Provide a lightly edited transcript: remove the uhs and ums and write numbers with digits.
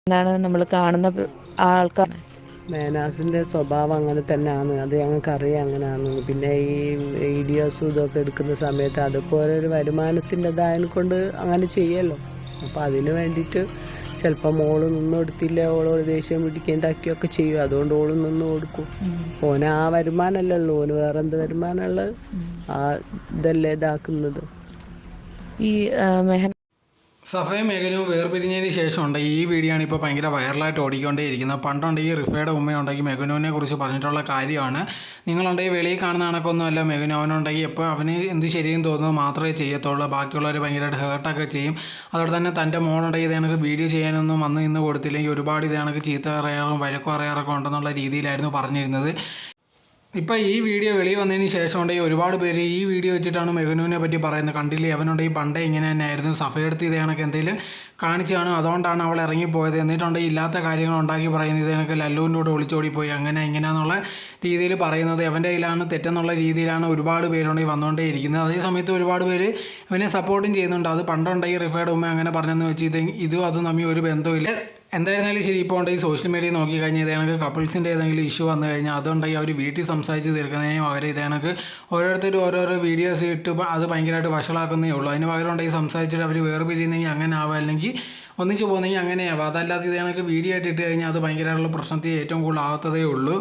എന്നാണ് നമ്മൾ കാണുന്ന ആൾക്കാർ. മേനാസിൻ്റെ സ്വഭാവം അങ്ങനെ തന്നെയാണ്, അത് ഞങ്ങൾക്കറിയാം അങ്ങനെയാണെന്ന്. പിന്നെ ഈ വീഡിയോസും ഇതൊക്കെ എടുക്കുന്ന സമയത്ത് അതുപോലെ ഒരു വരുമാനത്തിൻ്റെതായതിനെ കൊണ്ട് അങ്ങനെ ചെയ്യല്ലോ. അപ്പോൾ അതിന് വേണ്ടിയിട്ട് ചിലപ്പോൾ മോള് നിന്ന് കൊടുത്തില്ല, ഓളോട് ദേഷ്യം പിടിക്കുകയും തക്കുകയൊക്കെ ചെയ്യും. അതുകൊണ്ട് ഓള് നിന്ന് കൊടുക്കും. ഓന് ആ വരുമാനമല്ലേ ഉള്ളൂ, ഓന് വേറെ എന്ത് വരുമാനമുള്ളത്? ആ ഇതല്ലേ ഇതാക്കുന്നത്. ഈ മെഹൻ സഫയും മേഘനും വേർപിരിഞ്ഞതിന് ശേഷമുണ്ട് ഈ വീഡിയോ ആണ് ഇപ്പോൾ ഭയങ്കര വൈറലായിട്ട് ഓടിക്കൊണ്ടേയിരിക്കുന്നത്. പണ്ടുണ്ടെങ്കിൽ റിഫയുടെ ഉമ്മയുണ്ടെങ്കിൽ മെഗനുവിനെ കുറിച്ച് പറഞ്ഞിട്ടുള്ള കാര്യമാണ്. നിങ്ങളുണ്ടെങ്കിൽ വെളിയിൽ കാണുന്ന കണക്കൊന്നുമല്ല മെഗനു. അവനുണ്ടെങ്കിൽ എപ്പോൾ അവന് എന്ത് ശരിയെന്ന് തോന്നുന്നത് മാത്രമേ ചെയ്യത്തുള്ളൂ, ബാക്കിയുള്ളവർ ഭയങ്കരമായിട്ട് ഹേർട്ടൊക്കെ ചെയ്യും. അതുപോലെ തന്നെ തൻ്റെ മോളുണ്ടെങ്കിൽ ഇത് കണക്ക് വീഡിയോ ചെയ്യാനൊന്നും വന്ന് ഇന്ന് കൊടുത്തില്ലെങ്കിൽ ഒരുപാട് ഇത് കണക്ക് ചീത്ത പറയാറും വഴക്ക് പറയാറൊക്കെ ഉണ്ടെന്നുള്ള രീതിയിലായിരുന്നു പറഞ്ഞിരുന്നത്. ഇപ്പോൾ ഈ വീഡിയോ വെളിയിൽ വന്നതിന് ശേഷം ഉണ്ടെങ്കിൽ ഒരുപാട് പേര് ഈ വീഡിയോ വെച്ചിട്ടാണ് മെഗനുവിനെ പറ്റി പറയുന്നത്. കണ്ടില്ലേ, അവനുണ്ടെങ്കിൽ പണ്ടേ ഇങ്ങനെ തന്നെയായിരുന്നു, സഫയെടുത്ത് ഇത് കണക്ക് എന്തെങ്കിലും കാണിച്ചു കാണും, അതുകൊണ്ടാണ് അവൾ ഇറങ്ങിപ്പോയത്. എന്നിട്ടുണ്ടെങ്കിൽ ഇല്ലാത്ത കാര്യങ്ങൾ ഉണ്ടാക്കി പറയുന്നത്, ഇത് കണക്ക് ലല്ലുവിൻ്റെ കൂടെ ഒളിച്ചോടിപ്പോയി അങ്ങനെ ഇങ്ങനെയെന്നുള്ള രീതിയിൽ പറയുന്നത് അവൻ്റെ കയ്യിലാണ് തെറ്റെന്നുള്ള രീതിയിലാണ് ഒരുപാട് പേരുണ്ടെങ്കിൽ വന്നുകൊണ്ടേ ഇരിക്കുന്നത്. അതേ സമയത്ത് ഒരുപാട് പേര് ഇവനെ സപ്പോർട്ടും ചെയ്യുന്നുണ്ട്. അത് പണ്ടുണ്ടെങ്കിൽ റിഫയുടെ ഉമ്മ അങ്ങനെ പറഞ്ഞെന്ന് വെച്ച് ഇതും അതും തമ്മിൽ ഒരു ബന്ധമില്ല. എന്തായിരുന്നാലും ശരി, ഇപ്പോൾ ഉണ്ടെങ്കിൽ സോഷ്യൽ മീഡിയ നോക്കി കഴിഞ്ഞാൽ ഇതേണക്ക് കപ്പിൾസിൻ്റെ ഏതെങ്കിലും ഇഷ്യൂ വന്നു കഴിഞ്ഞാൽ അതുണ്ടെങ്കിൽ അവർ വീട്ടിൽ സംസാരിച്ച് തീർക്കുന്നതിന് പകരം ഇതേണക്ക് ഓരോരുത്തരും ഓരോരോ വീഡിയോസ് ഇട്ട് അത് ഭയങ്കരമായിട്ട് വഷളാക്കുന്നേ ഉള്ളൂ. അതിന് പകരം ഉണ്ടെങ്കിൽ സംസാരിച്ചിട്ട് അവർ വേർപിരിയുന്നെങ്കിൽ അങ്ങനെ ആവാം, അല്ലെങ്കിൽ ഒന്നിച്ച് പോകുന്നെങ്കിൽ അങ്ങനെയാവാം. അതല്ലാതെ ഇതേണക്ക് വീഡിയോ ആയിട്ട് ഇട്ട് കഴിഞ്ഞാൽ അത് ഭയങ്കരമായിട്ടുള്ള പ്രശ്നത്തിൽ ഏറ്റവും കൂടുതൽ ആവത്തതേ ഉള്ളൂ.